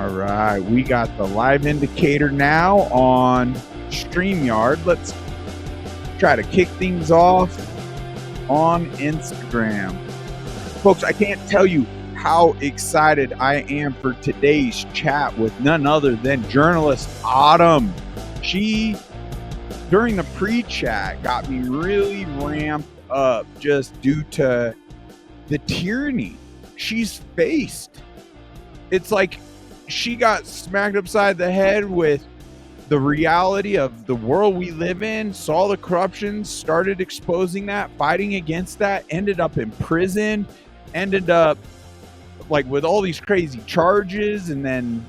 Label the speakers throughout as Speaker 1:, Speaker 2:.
Speaker 1: All right, we got the live indicator now on StreamYard. Let's try to kick things off on Instagram. Folks, I can't tell you how excited I am for today's chat with none other than journalist Autumn. She, during the pre-chat, got me really ramped up just due to the tyranny she's faced. It's like she got smacked upside the head with the reality of the world we live in, saw the corruption, started exposing that, fighting against that, ended up in prison, ended up like with all these crazy charges, and then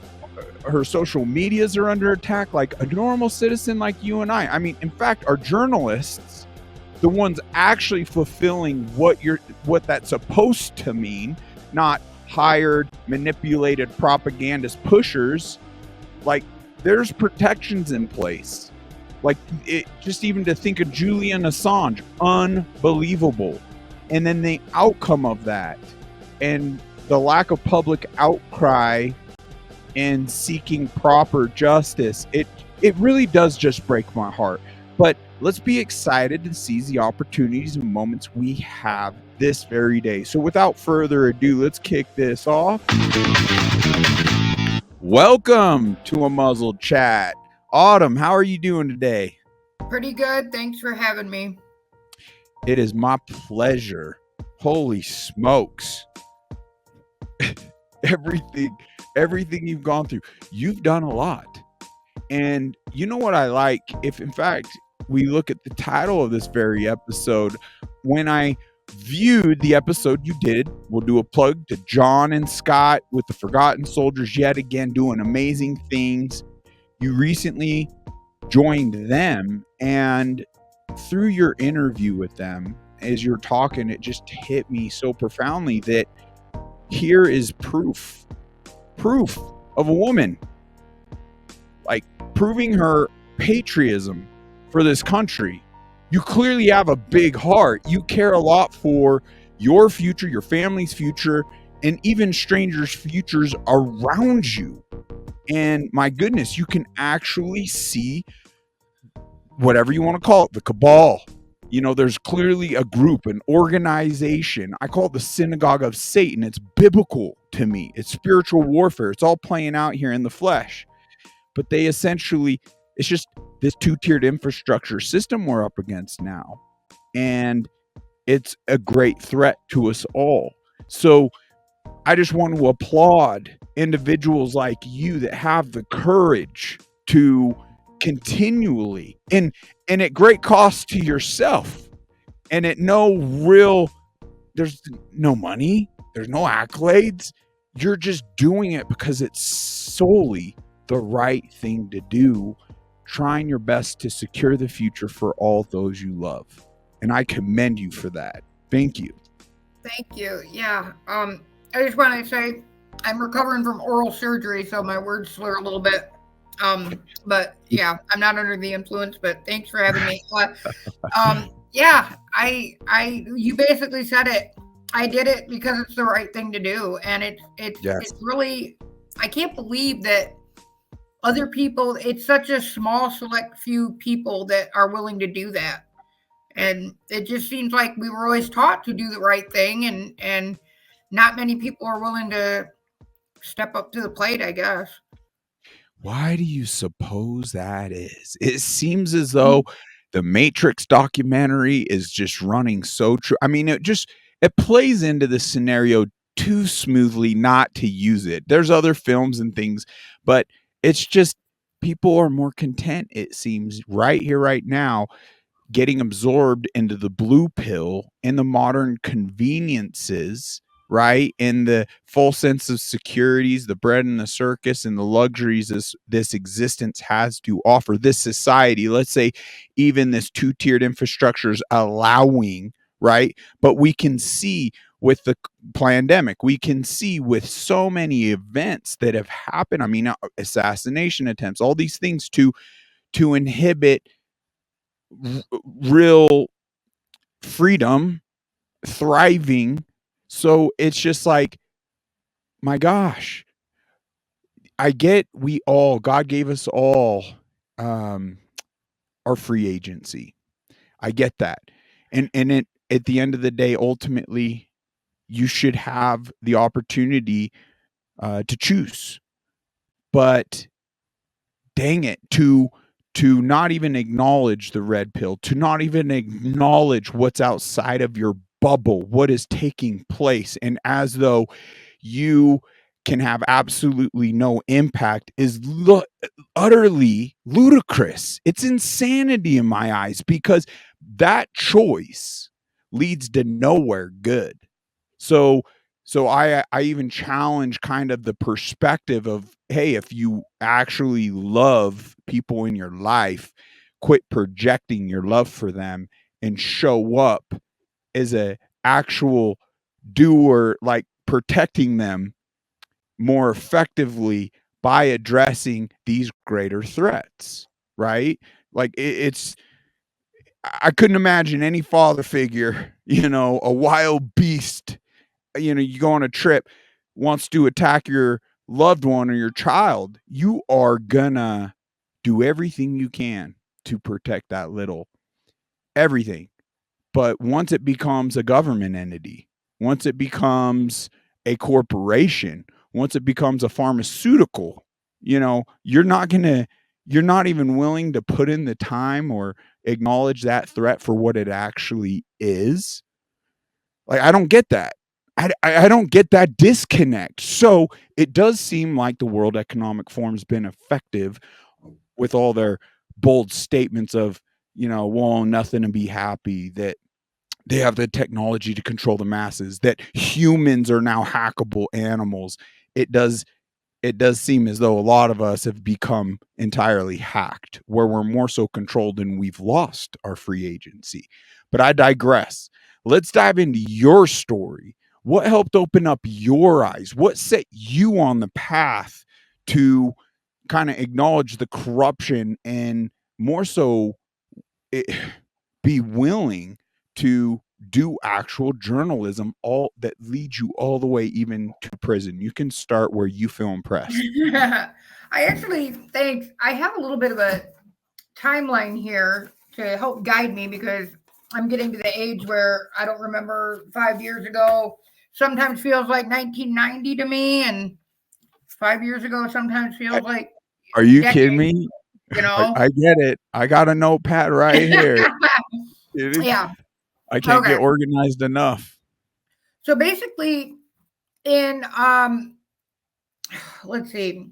Speaker 1: her social medias are under attack like a normal citizen like you and I. I mean, in fact, our journalists, the ones actually fulfilling what that's supposed to mean, not hired, manipulated propagandist pushers, like there's protections in place. Like it, just even to think of Julian Assange, unbelievable. And then the outcome of that and the lack of public outcry and seeking proper justice, it really does just break my heart. But let's be excited to seize the opportunities and moments we have this very day. So without further ado, let's kick this off. Welcome to a Muzzled Chat. Autumn, how are you doing today?
Speaker 2: Pretty good. Thanks for having me.
Speaker 1: It is my pleasure. Holy smokes. everything you've gone through, you've done a lot. And you know what I like? If in fact we look at the title of this very episode, when I viewed the episode you did, we'll do a plug to John and Scott with the Forgotten Soldiers, yet again doing amazing things. You recently joined them, and through your interview with them, as you're talking, it just hit me so profoundly that here is proof of a woman, like proving her patriotism for this country. You clearly have a big heart. You care a lot for your future, your family's future, and even strangers' futures around you. And my goodness, you can actually see whatever you want to call it, the cabal. You know, there's clearly a group, an organization. I call it the synagogue of Satan. It's biblical to me. It's spiritual warfare. It's all playing out here in the flesh. But they essentially, it's just this two-tiered infrastructure system we're up against now. And it's a great threat to us all. So I just want to applaud individuals like you that have the courage to continually, and at great cost to yourself, and at there's no money, there's no accolades. You're just doing it because it's solely the right thing to do, trying your best to secure the future for all those you love. And I commend you for that. Thank you.
Speaker 2: Thank you. Yeah. I just want to say I'm recovering from oral surgery, so my words slur a little bit. But yeah, I'm not under the influence, but thanks for having me. Yeah, you basically said it. I did it because it's the right thing to do. And it's really, I can't believe that other people, it's such a small select few people that are willing to do that. And it just seems like we were always taught to do the right thing, and not many people are willing to step up to the plate, I guess.
Speaker 1: Why do you suppose that is? It seems as though the Matrix documentary is just running so true. I mean, it plays into the scenario too smoothly not to use it. There's other films and things, but it's just people are more content, it seems, right here, right now, getting absorbed into the blue pill and the modern conveniences, right? And the false sense of securities, the bread and the circus, and the luxuries this existence has to offer. This society, let's say even this two-tiered infrastructure is allowing, right? But we can see with the pandemic, we can see with so many events that have happened, I mean, assassination attempts, all these things to inhibit real freedom, thriving. So it's just like, my gosh, I get God gave us all um, our free agency. I get that. And it at the end of the day, ultimately, you should have the opportunity to choose. But dang it, to not even acknowledge the red pill, to not even acknowledge what's outside of your bubble, what is taking place, and as though you can have absolutely no impact is utterly ludicrous. It's insanity in my eyes because that choice leads to nowhere good. So I even challenge kind of the perspective of, hey, if you actually love people in your life, quit projecting your love for them and show up as a actual doer, like protecting them more effectively by addressing these greater threats, right? Like it's I couldn't imagine any father figure, a wild beast, you go on a trip, wants to attack your loved one or your child, you are gonna do everything you can to protect that little everything. But once it becomes a government entity, once it becomes a corporation, once it becomes a pharmaceutical, you're not even willing to put in the time or acknowledge that threat for what it actually is. Like, I don't get that. I don't get that disconnect. So it does seem like the World Economic Forum's been effective with all their bold statements of, well, nothing to be happy, that they have the technology to control the masses, that humans are now hackable animals. It does it does seem as though a lot of us have become entirely hacked, where we're more so controlled and we've lost our free agency. But I digress. Let's dive into your story. What helped open up your eyes? What set you on the path to kind of acknowledge the corruption and more so it, be willing to do actual journalism all that leads you all the way even to prison? You can start where you feel impressed.
Speaker 2: I actually think I have a little bit of a timeline here to help guide me because I'm getting to the age where I don't remember 5 years ago. Sometimes feels like 1990 to me, and 5 years ago sometimes feels like
Speaker 1: Are you
Speaker 2: decades,
Speaker 1: kidding me?
Speaker 2: you know?
Speaker 1: I get it. I got a notepad right here.
Speaker 2: Yeah.
Speaker 1: I can't get
Speaker 2: Okay.
Speaker 1: organized enough.
Speaker 2: So basically, in let's see,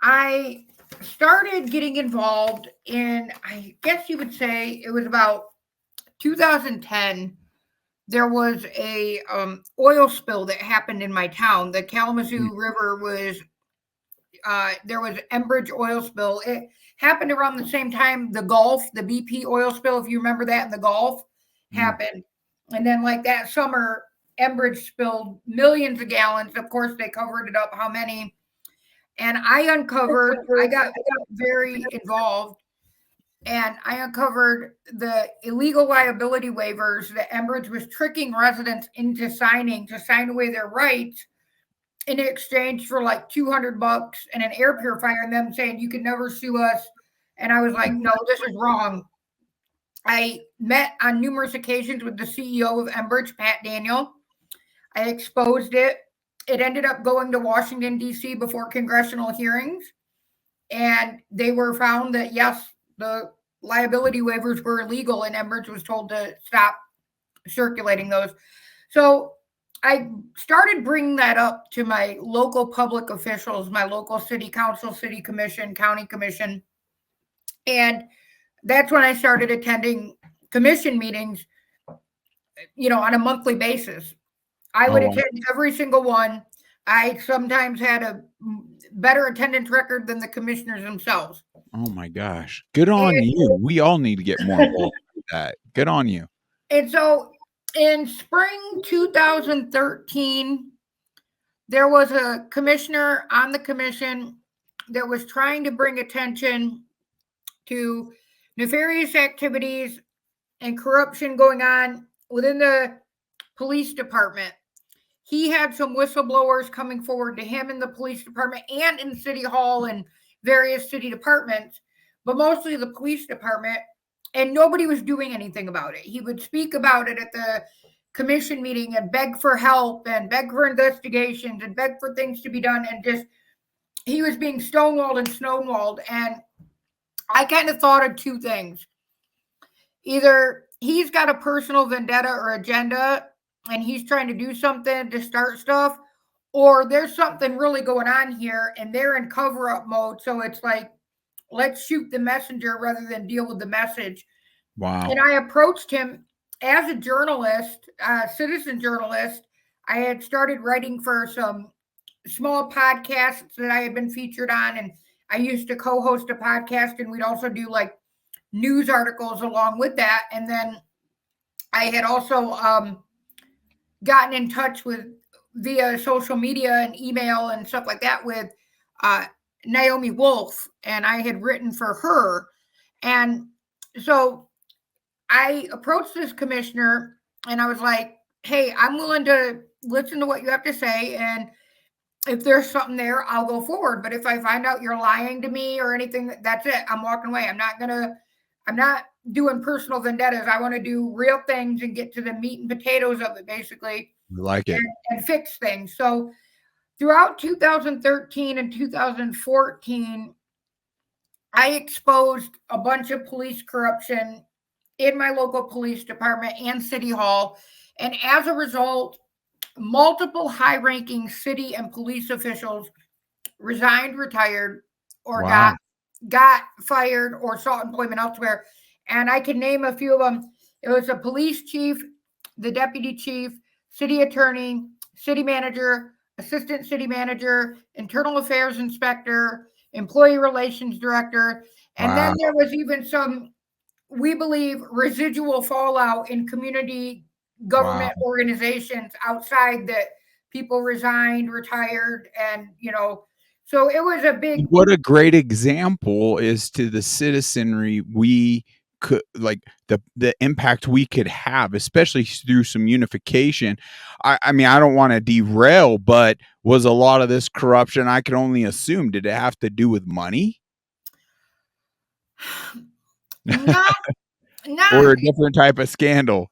Speaker 2: I started getting involved in, I guess you would say it was about 2010. There was a oil spill that happened in my town. The
Speaker 1: Mm,
Speaker 2: Kalamazoo River was, there was Enbridge oil spill. It happened around the same time the Gulf, the BP oil spill, if you remember that in the Gulf,
Speaker 1: mm.
Speaker 2: happened. And then, like that summer, Enbridge spilled millions of gallons. Of course, they covered it up how many. And I got very involved and I uncovered the illegal liability waivers that Enbridge was tricking residents into signing to sign away their rights in exchange for like $200 and an air purifier, and them saying you can never sue us. And I was like, no, this is wrong. I met on numerous occasions with the CEO of Enbridge, Pat Daniel. I exposed it. It ended up going to Washington, D.C. before congressional hearings, and they were found that yes, the liability waivers were illegal, and Enbridge was told to stop circulating those. So I started bringing that up to my local public officials, my local city council, city commission, county commission, and that's when I started attending commission meetings, on a monthly basis. I would
Speaker 1: Oh,
Speaker 2: attend every single one. I sometimes had a better attendance record than the commissioners themselves.
Speaker 1: oh my gosh. Good on
Speaker 2: And,
Speaker 1: you. We all need to get more involved with that. Good on you.
Speaker 2: and so in spring 2013, there was a commissioner on the commission that was trying to bring attention to nefarious activities and corruption going on within the police department. he had some whistleblowers coming forward to him in the police department and in City Hall and various city departments, but mostly the police department, and nobody was doing anything about it. He would speak about it at the commission meeting and beg for help and beg for investigations and beg for things to be done, and just he was being stonewalled and stonewalled. And I kind of thought of two things. Either he's got a personal vendetta or agenda and he's trying to do something to start stuff, or there's something really going on here and they're in cover up mode. So it's like, let's shoot the messenger rather than deal with the message.
Speaker 1: Wow.
Speaker 2: And I approached him as a journalist, citizen journalist. I had started writing for some small podcasts that I had been featured on, and I used to co-host a podcast, and we'd also do like news articles along with that. And then I had also gotten in touch with via social media and email and stuff like that with Naomi Wolf, and I had written for her. And so I approached this commissioner and I was like, hey, I'm willing to listen to what you have to say. And if there's something there, I'll go forward. But if I find out you're lying to me or anything, that's it. I'm walking away. I'm not doing personal vendettas. I want to do real things and get to the meat and potatoes of it, basically,
Speaker 1: I like it.
Speaker 2: and fix things. So throughout 2013 and 2014, I exposed a bunch of police corruption in my local police department and city hall. And as a result, multiple high ranking city and police officials resigned, retired, or
Speaker 1: Wow.
Speaker 2: got fired or sought employment elsewhere. And I can name a few of them. It was a police chief, the deputy chief, city attorney, city manager, assistant city manager, internal affairs inspector, employee relations director. And then
Speaker 1: Wow.
Speaker 2: there was even some, we believe, residual fallout in community
Speaker 1: Wow.
Speaker 2: government organizations outside that people resigned, retired, and, so it was a big.
Speaker 1: What a great example is to the citizenry we could like the impact we could have, especially through some unification. I mean, I don't want to derail, but was a lot of this corruption, I could only assume, did it have to do with money?
Speaker 2: Not, not.
Speaker 1: Or a different type of scandal?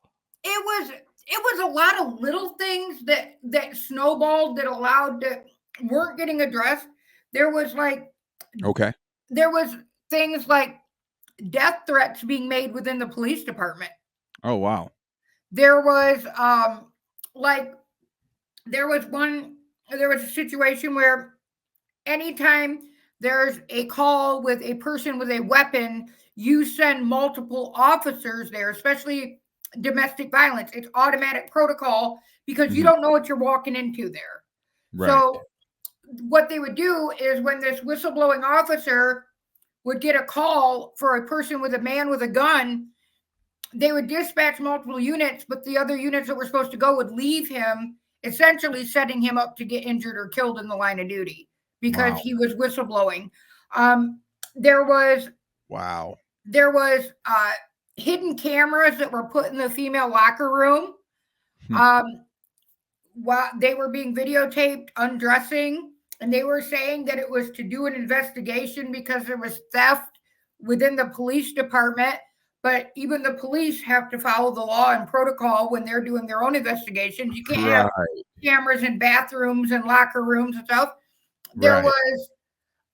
Speaker 2: It was a lot of little things that snowballed that allowed that weren't getting addressed. There was like
Speaker 1: Okay.
Speaker 2: there was things like death threats being made within the police department.
Speaker 1: Oh, wow.
Speaker 2: There was like there was a situation where anytime there's a call with a person with a weapon, you send multiple officers there, especially domestic violence. It's automatic protocol because you
Speaker 1: Mhm.
Speaker 2: don't know what you're walking into there.
Speaker 1: Right.
Speaker 2: So what they would do is when this whistleblowing officer would get a call for a person with a man with a gun, they would dispatch multiple units, but the other units that were supposed to go would leave him, essentially setting him up to get injured or killed in the line of duty because
Speaker 1: Wow.
Speaker 2: he was whistleblowing. Um, there was
Speaker 1: Wow.
Speaker 2: hidden cameras that were put in the female locker room.
Speaker 1: Hmm.
Speaker 2: While they were being videotaped undressing, and they were saying that it was to do an investigation because there was theft within the police department. But even the police have to follow the law and protocol when they're doing their own investigations. You can't have
Speaker 1: Right.
Speaker 2: cameras in bathrooms and locker rooms and stuff. There
Speaker 1: Right.
Speaker 2: was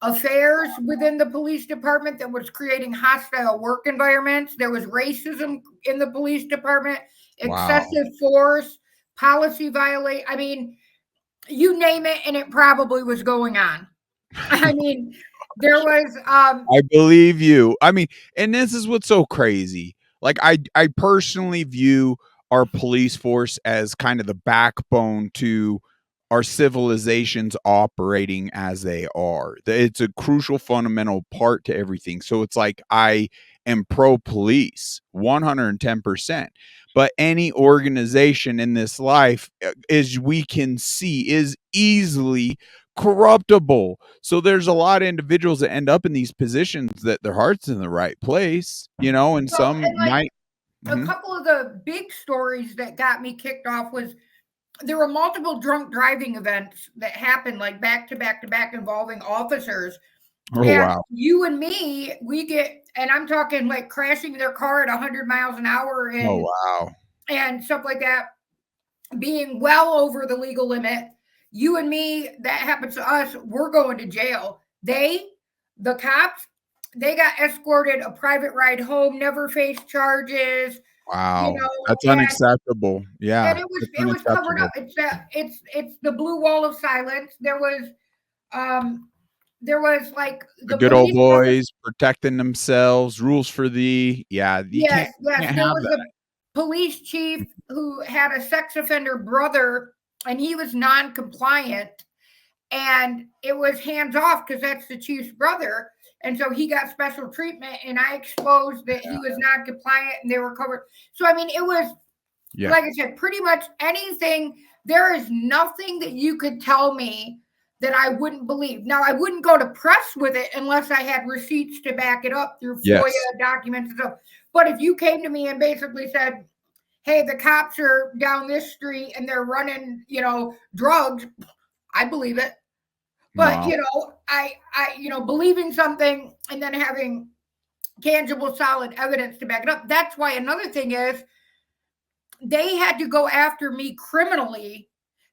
Speaker 2: affairs within the police department that was creating hostile work environments. There was racism in the police department,
Speaker 1: Wow.
Speaker 2: excessive force, policy violate. I mean, you name it, and it probably was going on. I mean, there was
Speaker 1: I believe you. I mean, and this is what's so crazy. Like I personally view our police force as kind of the backbone to our civilizations operating as they are. It's a crucial fundamental part to everything. So it's like I am pro police 110%. But any organization in this life, as we can see, is easily corruptible. So there's a lot of individuals that end up in these positions that their heart's in the right place, and
Speaker 2: well,
Speaker 1: some
Speaker 2: and like
Speaker 1: might.
Speaker 2: a
Speaker 1: Mhm.
Speaker 2: couple of the big stories that got me kicked off was there were multiple drunk driving events that happened like back to back to back involving officers.
Speaker 1: Oh,
Speaker 2: And
Speaker 1: wow.
Speaker 2: you and me, we get, and I'm talking like crashing their car at 100 miles an hour
Speaker 1: Oh, wow.
Speaker 2: and stuff like that, being well over the legal limit. You and me, that happens to us, we're going to jail. The cops, they got escorted a private ride home, never faced charges, you
Speaker 1: Wow.
Speaker 2: know,
Speaker 1: That's unacceptable.
Speaker 2: and
Speaker 1: Yeah,
Speaker 2: it was
Speaker 1: it's
Speaker 2: it was covered up.
Speaker 1: unacceptable.
Speaker 2: It's the blue wall of silence. Um there was like
Speaker 1: The
Speaker 2: the
Speaker 1: good old
Speaker 2: police officer.
Speaker 1: boys protecting themselves, rules for thee. Yeah, you
Speaker 2: Yes, yes.
Speaker 1: can't
Speaker 2: There
Speaker 1: have
Speaker 2: was
Speaker 1: that.
Speaker 2: a police chief who had a sex offender brother and he was non-compliant and it was hands off because that's the chief's brother. And so he got special treatment and I exposed that he was non-compliant and they were covered. So I mean it was
Speaker 1: Yeah.
Speaker 2: like I said, pretty much anything. There is nothing that you could tell me that I wouldn't believe. Now, I wouldn't go to press with it unless I had receipts to back it up through FOIA
Speaker 1: Yes.
Speaker 2: documents and stuff. But if you came to me and basically said, hey, the cops are down this street and they're running, drugs, I believe it. But,
Speaker 1: Wow.
Speaker 2: believing something and then having tangible, solid evidence to back it up. That's why another thing is they had to go after me criminally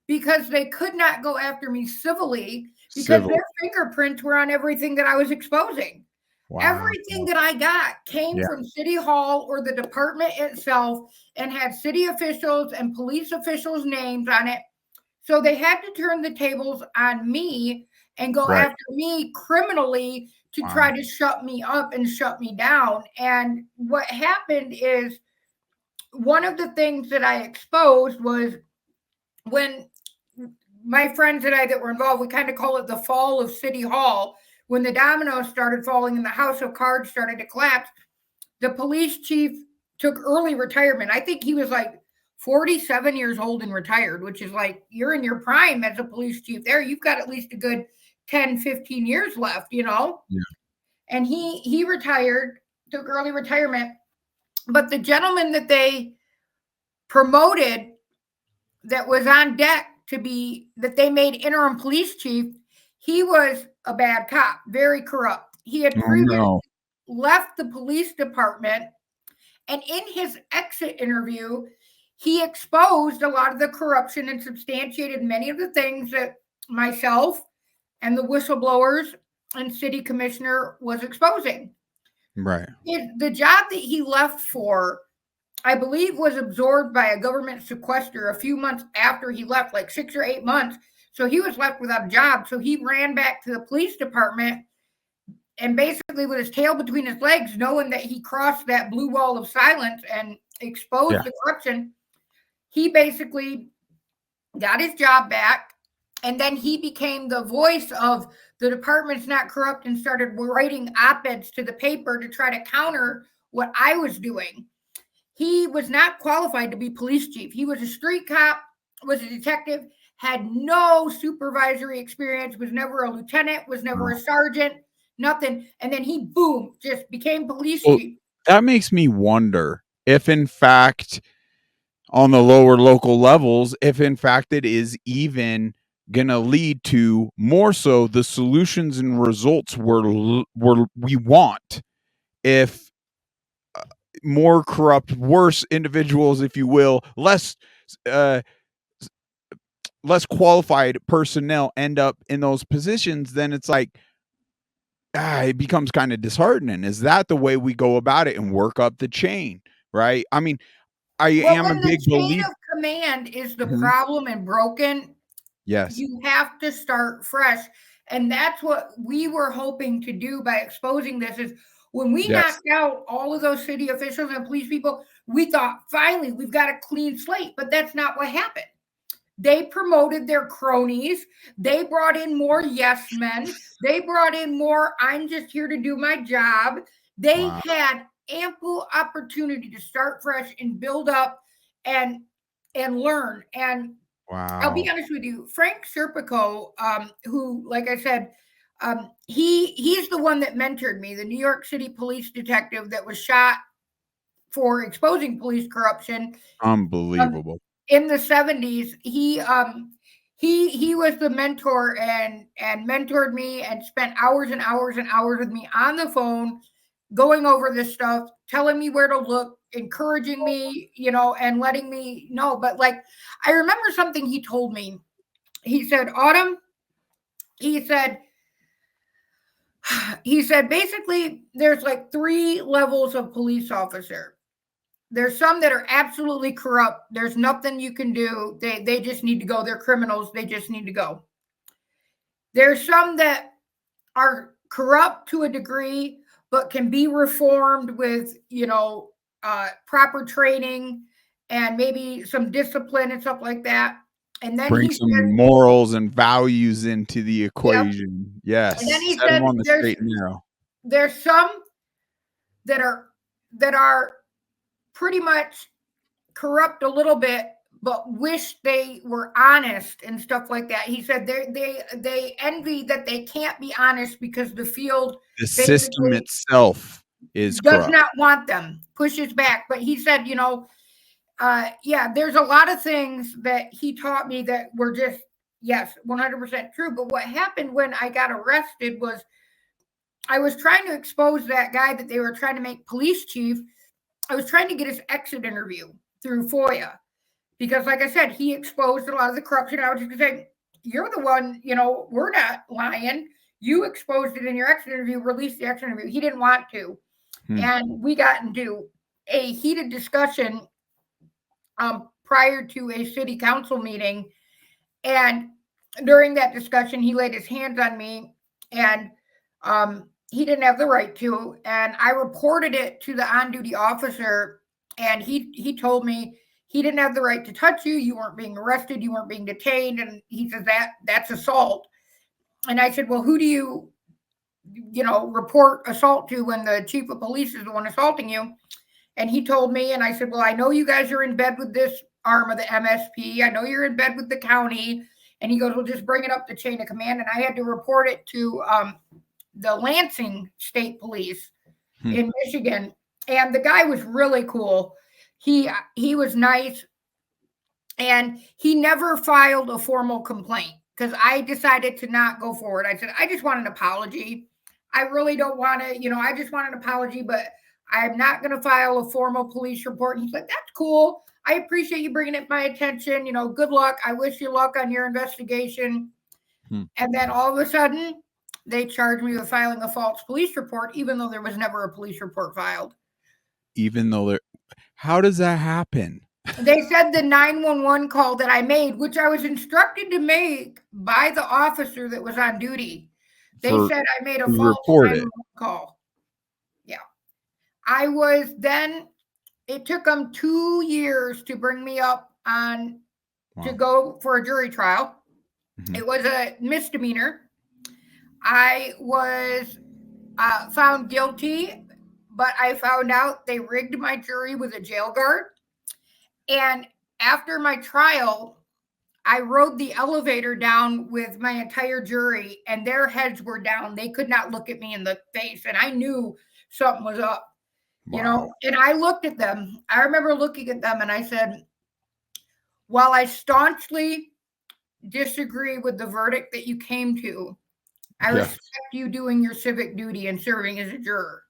Speaker 2: because they could not go after me civilly because
Speaker 1: Civil.
Speaker 2: their fingerprints were on everything that I was exposing.
Speaker 1: Wow.
Speaker 2: Everything that I got came
Speaker 1: Yeah.
Speaker 2: from City Hall or the department itself and had city officials and police officials' names on it. So they had to turn the tables on me and go
Speaker 1: Right.
Speaker 2: after me criminally to try
Speaker 1: Wow.
Speaker 2: to shut me up and shut me down. And what happened is one of the things that I exposed was when my friends and I that were involved, we kind of call it the fall of City Hall. When the dominoes started falling and the house of cards started to collapse, the police chief took early retirement. I think he was like 47 years old and retired, which is like you're in your prime as a police chief there. You've got at least a good 10, 15 years left.
Speaker 1: Yeah.
Speaker 2: And he retired, took early retirement. But the gentleman that they promoted that was on deck to be that they made interim police chief, he was a bad cop, very corrupt. He had
Speaker 1: Oh,
Speaker 2: previously
Speaker 1: no.
Speaker 2: left the police department, and in his exit interview, he exposed a lot of the corruption and substantiated many of the things that myself and the whistleblowers and city commissioner was exposing.
Speaker 1: Right.
Speaker 2: The job that he left for, I believe, was absorbed by a government sequester a few months after he left, like 6 or 8 months. So he was left without a job. So he ran back to the police department and basically with his tail between his legs, knowing that he crossed that blue wall of silence and
Speaker 1: Yeah.
Speaker 2: exposed the corruption, he basically got his job back. And then he became the voice of the department's not corrupt and started writing op-eds to the paper to try to counter what I was doing. He was not qualified to be police chief. He was a street cop, was a detective, had no supervisory experience, was never a lieutenant, was never
Speaker 1: Wow.
Speaker 2: a sergeant, nothing. And then he, boom, just became police
Speaker 1: Well,
Speaker 2: chief.
Speaker 1: that makes me wonder if, in fact, on the lower local levels, if in fact it is even going to lead to more so the solutions and results we want. If more corrupt, worse individuals, if you will, uh, less qualified personnel end up in those positions, then it's like it becomes kind of disheartening. Is that the way we go about it and work up the chain? Right. I mean, I
Speaker 2: Well,
Speaker 1: am a
Speaker 2: when the
Speaker 1: big
Speaker 2: chain
Speaker 1: believer.
Speaker 2: of command is the
Speaker 1: Mhm.
Speaker 2: problem and broken,
Speaker 1: Yes.
Speaker 2: you have to start fresh. And that's what we were hoping to do by exposing this is when we
Speaker 1: Yes.
Speaker 2: knocked out all of those city officials and police people, we thought finally we've got a clean slate, but that's not what happened. They promoted their cronies. They brought in more yes men. They brought in more I'm just here to do my job. They
Speaker 1: Wow.
Speaker 2: had ample opportunity to start fresh and build up and learn. And I'll be
Speaker 1: Wow.
Speaker 2: honest with you, Frank Serpico, who, like I said, he's the one that mentored me, the New York City police detective that was shot for exposing police corruption. Um,
Speaker 1: Unbelievable.
Speaker 2: in the 70s, he was the mentor and mentored me and spent hours and hours and hours with me on the phone going over this stuff, telling me where to look, encouraging me, and letting me know. But like, I remember something he told me. He said, Autumn, he said, basically there's like 3 levels of police officer. There's some that are absolutely corrupt. There's nothing you can do. They just need to go. They're criminals. They just need to go. There's some that are corrupt to a degree, but can be reformed with, proper training and maybe some discipline and stuff like that. And then
Speaker 1: Bring
Speaker 2: he said,
Speaker 1: some morals and values into the
Speaker 2: yep.
Speaker 1: equation.
Speaker 2: And then
Speaker 1: Yes,
Speaker 2: he
Speaker 1: set them
Speaker 2: said,
Speaker 1: on the straight and narrow.
Speaker 2: there's some that are pretty much corrupt a little bit, but wish they were honest and stuff like that. He said they envy that they can't be honest because the field
Speaker 1: The system itself is
Speaker 2: does
Speaker 1: corrupt.
Speaker 2: not want them, pushes back. But he said, there's a lot of things that he taught me that were just, yes, 100% true. But what happened when I got arrested was I was trying to expose that guy that they were trying to make police chief. I was trying to get his exit interview through FOIA because, like I said, he exposed a lot of the corruption. I was just going to say, you're the one, we're not lying. You exposed it in your exit interview, released the exit interview. He didn't want to. And we got into a heated discussion prior to a city council meeting. And during that discussion, he laid his hands on me and he didn't have the right to. And I reported it to the on-duty officer, and he told me he didn't have the right to touch you. You weren't being arrested. You weren't being detained. And he says that's assault. And I said, well, who do you report assault to when the chief of police is the one assaulting you? And he told me, and I said, well, I know you guys are in bed with this arm of the MSP. I know you're in bed with the county. And he goes, well, just bring it up the chain of command. And I had to report it to the Lansing State Police in Michigan. And the guy was really cool. He was nice. And he never filed a formal complaint because I decided to not go forward. I said, I just want an apology. I really don't want to, I just want an apology, but I'm not going to file a formal police report. And he's like, that's cool. I appreciate you bringing it to my attention. Good luck. I wish you luck on your investigation. And then all of a sudden, they charged me with filing a false police report, even though there was never a police report filed.
Speaker 1: How does that happen?
Speaker 2: They said the 911 call that I made, which I was instructed to make by the officer that was on duty. They said I made a false 911 call. Yeah. I was then, it took them 2 years to bring me up on to go for a jury trial. It was a misdemeanor. I was found guilty, but I found out they rigged my jury with a jail guard. And after my trial, I rode the elevator down with my entire jury, and their heads were down. They could not look at me in the face, and I knew something was up, and I looked at them. I remember looking at them, and I said, while I staunchly disagree with the verdict that you came to, I respect you doing your civic duty and serving as a juror.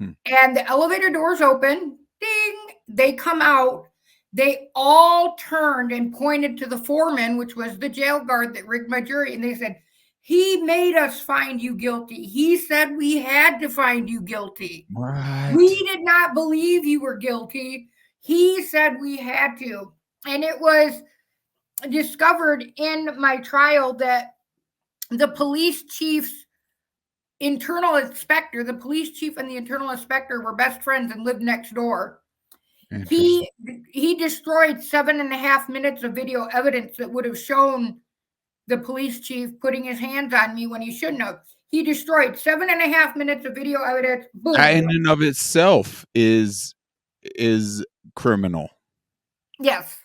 Speaker 2: And the elevator doors open, ding, they come out. They all turned and pointed to the foreman, which was the jail guard that rigged my jury. And they said, he made us find you guilty. He said we had to find you guilty.
Speaker 1: Right.
Speaker 2: We did not believe you were guilty. He said we had to. And it was discovered in my trial that the police chief's internal inspector, the police chief and the internal inspector were best friends and lived next door. He destroyed 7.5 minutes of video evidence that would have shown the police chief putting his hands on me when he shouldn't have. He destroyed 7.5 minutes of video evidence. Boom.
Speaker 1: That in and of itself is criminal.
Speaker 2: Yes.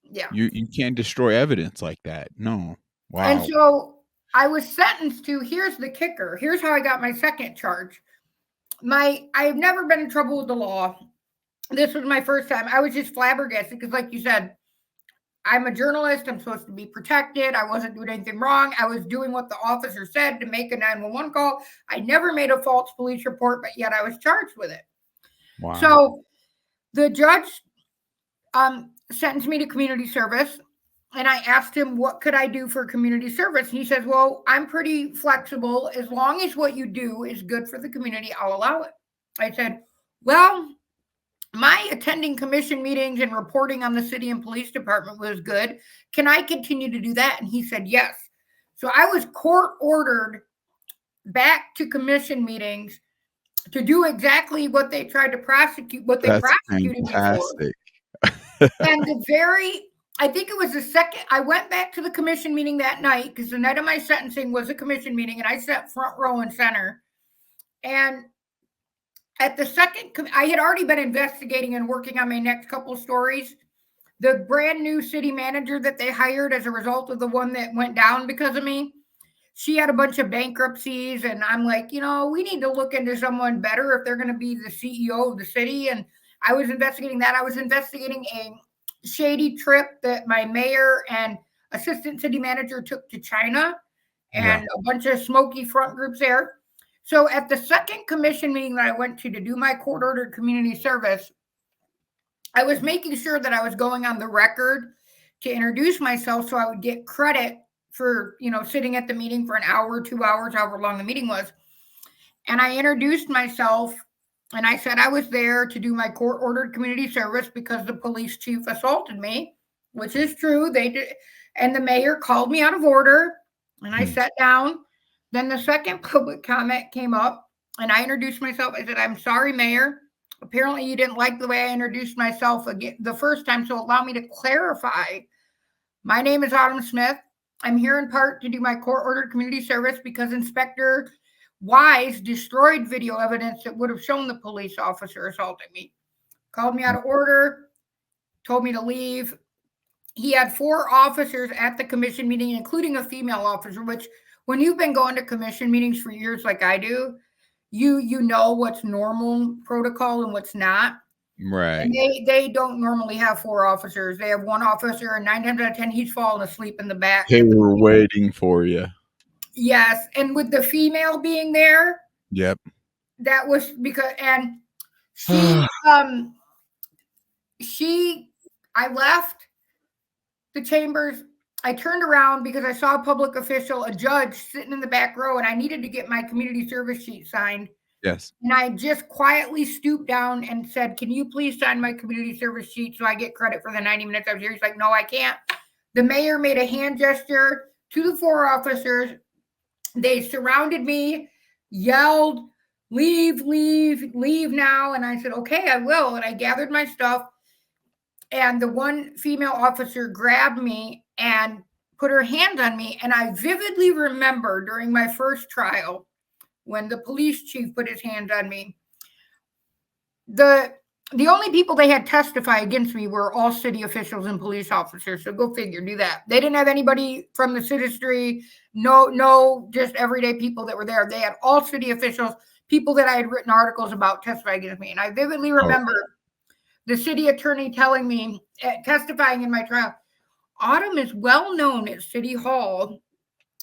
Speaker 2: Yeah.
Speaker 1: You can't destroy evidence like that. No. Wow.
Speaker 2: And so I was sentenced to, here's the kicker. Here's how I got my second charge. I've never been in trouble with the law. This was my first time. I was just flabbergasted because, like you said, I'm a journalist. I'm supposed to be protected. I wasn't doing anything wrong. I was doing what the officer said to make a 911 call. I never made a false police report, but yet I was charged with it.
Speaker 1: Wow.
Speaker 2: So the judge sentenced me to community service. And I asked him, what could I do for community service? And he says, well, I'm pretty flexible. As long as what you do is good for the community, I'll allow it. I said, well, my attending commission meetings and reporting on the city and police department was good. Can I continue to do that? And he said, yes. So I was court ordered back to commission meetings to do exactly what they tried to prosecute, what they prosecuted me for. And I think it was the second, I went back to the commission meeting that night because the night of my sentencing was a commission meeting and I sat front row and center. And at the second, I had already been investigating and working on my next couple stories. The brand new city manager that they hired as a result of the one that went down because of me, she had a bunch of bankruptcies. And I'm like, we need to look into someone better if they're going to be the CEO of the city. And I was investigating that. I was investigating a shady trip that my mayor and assistant city manager took to China and a bunch of smoky front groups there. So at the second commission meeting that I went to do my court-ordered community service, I was making sure that I was going on the record to introduce myself so I would get credit for, sitting at the meeting for an hour, 2 hours, however long the meeting was. And I introduced myself and I said I was there to do my court-ordered community service because the police chief assaulted me, which is true. They did. And the mayor called me out of order and I sat down. Then the second public comment came up and I introduced myself. I said, I'm sorry, Mayor. Apparently you didn't like the way I introduced myself again the first time, so allow me to clarify. My name is Autumn Smith. I'm here in part to do my court-ordered community service because Inspector Wise destroyed video evidence that would have shown the police officer assaulting me. Called me out of order, told me to leave. He had 4 officers at the commission meeting, including a female officer, which when you've been going to commission meetings for years like I do, you know what's normal protocol and what's not.
Speaker 1: Right.
Speaker 2: And they don't normally have 4 officers. They have 1 officer, and 9 times out of 10, he's falling asleep in the back.
Speaker 1: They were waiting for you.
Speaker 2: Yes, and with the female being there,
Speaker 1: yep,
Speaker 2: that was because, and I left the chambers. I turned around because I saw a public official, a judge, sitting in the back row, and I needed to get my community service sheet signed.
Speaker 1: Yes.
Speaker 2: And I just quietly stooped down and said, can you please sign my community service sheet so I get credit for the 90 minutes I was here? He's like, no, I can't. The mayor made a hand gesture to the 4 officers. They surrounded me, yelled, leave, leave, leave now. And I said, okay, I will. And I gathered my stuff. And the one female officer grabbed me and put her hand on me. And I vividly remember during my first trial, when the police chief put his hands on me, the only people they had testify against me were all city officials and police officers. So go figure, do that. They didn't have anybody from the citizenry, no, just everyday people that were there. They had all city officials, people that I had written articles about testify against me. And I vividly remember the city attorney telling me, testifying in my trial, Autumn is well known at City Hall.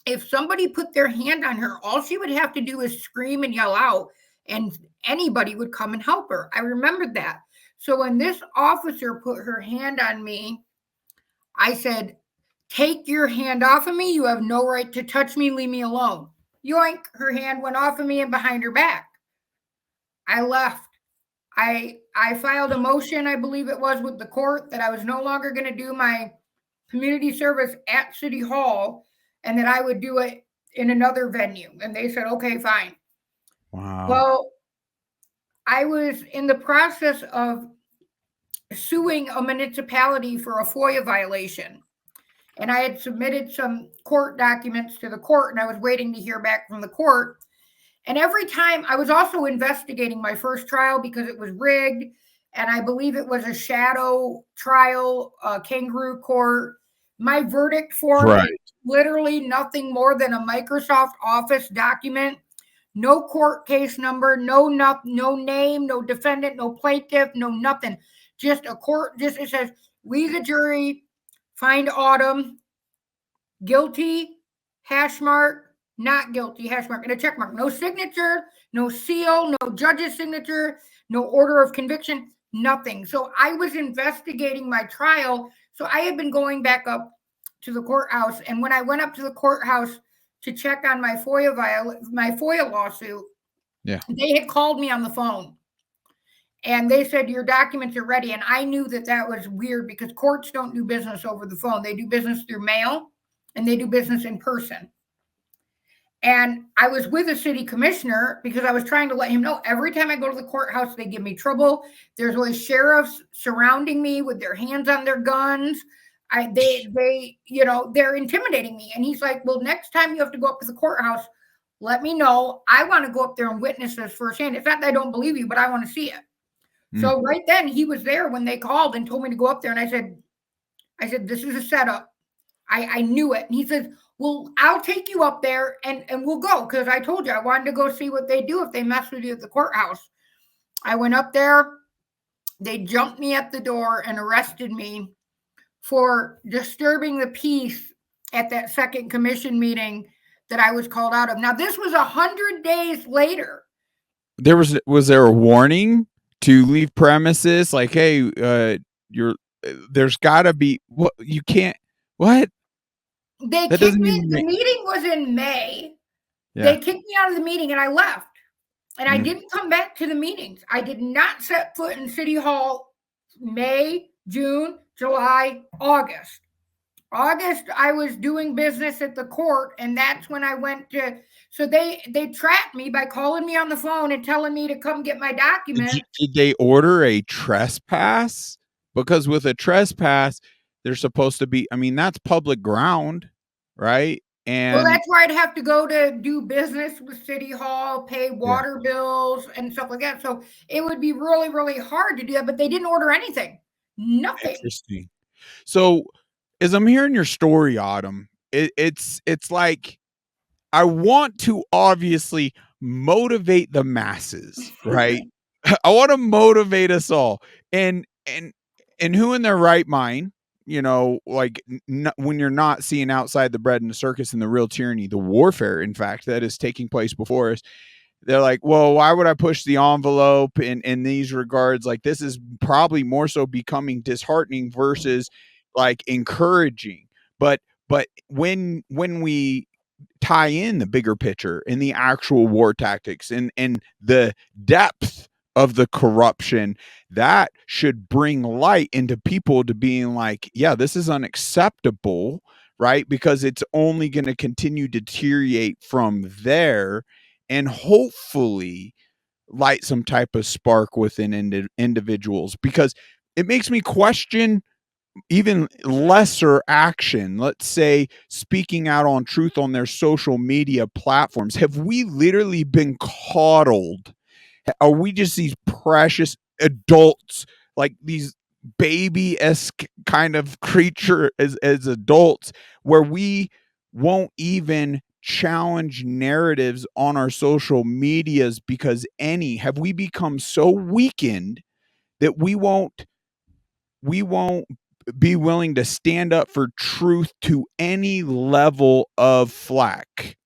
Speaker 2: If somebody put their hand on her, all she would have to do is scream and yell out, and anybody would come and help her. I remembered that. So when this officer put her hand on me, I said, take your hand off of me. You have no right to touch me. Leave me alone. Yoink, her hand went off of me and behind her back. I left. I filed a motion, I believe it was, with the court that I was no longer going to do my community service at City Hall and that I would do it in another venue. And they said, okay, fine.
Speaker 1: Wow.
Speaker 2: Well, I was in the process of suing a municipality for a FOIA violation. And I had submitted some court documents to the court, and I was waiting to hear back from the court. And every time, I was also investigating my first trial because it was rigged. And I believe it was a shadow trial, kangaroo court. My verdict form is literally nothing more than a Microsoft Office document. No court case number, no name, no defendant, no plaintiff, no nothing. Just a court, it says, we the jury Find Autumn, guilty, hash mark, not guilty, hash mark, and a check mark. No signature, no seal, no judge's signature, no order of conviction, nothing. So I was investigating my trial. So I had been going back up to the courthouse. And when I went up to the courthouse to check on my FOIA lawsuit,
Speaker 1: Yeah.
Speaker 2: they had called me on the phone. And they said, your documents are ready. And I knew that that was weird because courts don't do business over the phone. They do business through mail and they do business in person. And I was with a city commissioner because I was trying to let him know every time I go to the courthouse, they give me trouble. There's always sheriffs surrounding me with their hands on their guns. They're intimidating me. And he's like, well, next time you have to go up to the courthouse, let me know. I want to go up there and witness this firsthand. It's not that I don't believe you, but I want to see it. So right then he was there when they called and told me to go up there. And I said, this is a setup. I knew it. And he said, well, I'll take you up there and we'll go. Because I told you I wanted to go see what they do if they mess with you at the courthouse. I went up there. They jumped me at the door and arrested me for disturbing the peace at that second commission meeting that I was called out of. Now, this was 100 days later.
Speaker 1: Was there a warning to leave premises? Like, hey, there's got to be, what, you can't, what?
Speaker 2: They kicked me. The meeting was in May. Yeah. They kicked me out of the meeting and I left. And I didn't come back to the meetings. I did not set foot in City Hall May, June, July, August. August, I was doing business at the court, and that's when I went to. So they tracked me by calling me on the phone and telling me to come get my documents.
Speaker 1: Did they order a trespass? Because with a trespass, they're supposed to be. I mean, that's public ground, right? And
Speaker 2: well, that's where I'd have to go to do business with City Hall, pay water bills and stuff like that. So it would be really, really hard to do that. But they didn't order anything. Nothing.
Speaker 1: Interesting. So as I'm hearing your story, Autumn, it's like I want to obviously motivate the masses, right? I want to motivate us all, and who in their right mind, like when you're not seeing outside the bread and the circus and the real tyranny, the warfare, in fact, that is taking place before us. They're like, well, why would I push the envelope in these regards? Like, this is probably more so becoming disheartening versus like encouraging. But when we tie in the bigger picture and the actual war tactics and the depth of the corruption, that should bring light into people to being like, yeah, this is unacceptable, right? Because it's only going to continue to deteriorate from there, and hopefully light some type of spark within individuals, because it makes me question even lesser action. Let's say speaking out on truth on their social media platforms. Have we literally been coddled? Are we just these precious adults, like these baby-esque kind of creature as adults, where we won't even challenge narratives on our social medias because have we become so weakened that we won't be willing to stand up for truth to any level of flack,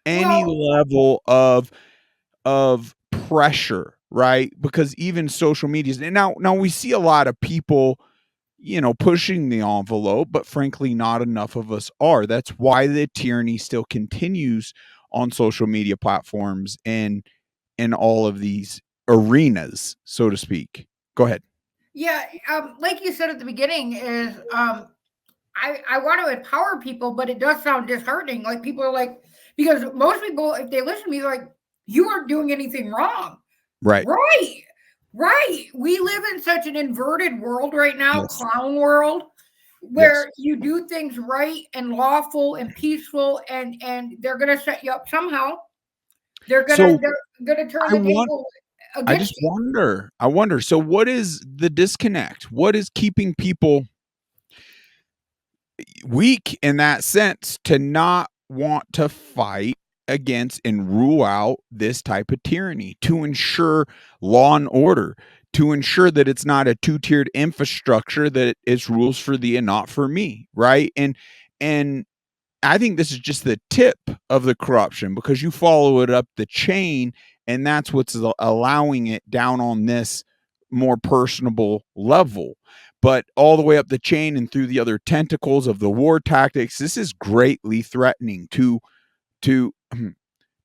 Speaker 1: any level of pressure, right? Because even social media, and now we see a lot of people, pushing the envelope, but frankly, not enough of us are. That's why the tyranny still continues on social media platforms and in all of these arenas, so to speak. Go ahead.
Speaker 2: Yeah, like you said at the beginning, is I want to empower people, but it does sound disheartening. Like, people are like, because most people, if they listen to me, they're like, you aren't doing anything wrong.
Speaker 1: Right.
Speaker 2: We live in such an inverted world right now, yes. Clown world, where yes. you do things right and lawful and peaceful, and they're going to set you up somehow. They're going to turn the table.
Speaker 1: I just wonder. So what is the disconnect? What is keeping people weak in that sense to not want to fight against and rule out this type of tyranny, to ensure law and order, to ensure that it's not a two-tiered infrastructure, that it's rules for thee and not for me, right? And I think this is just the tip of the corruption, because you follow it up the chain, and that's what's allowing it down on this more personable level. But all the way up the chain and through the other tentacles of the war tactics, this is greatly threatening to to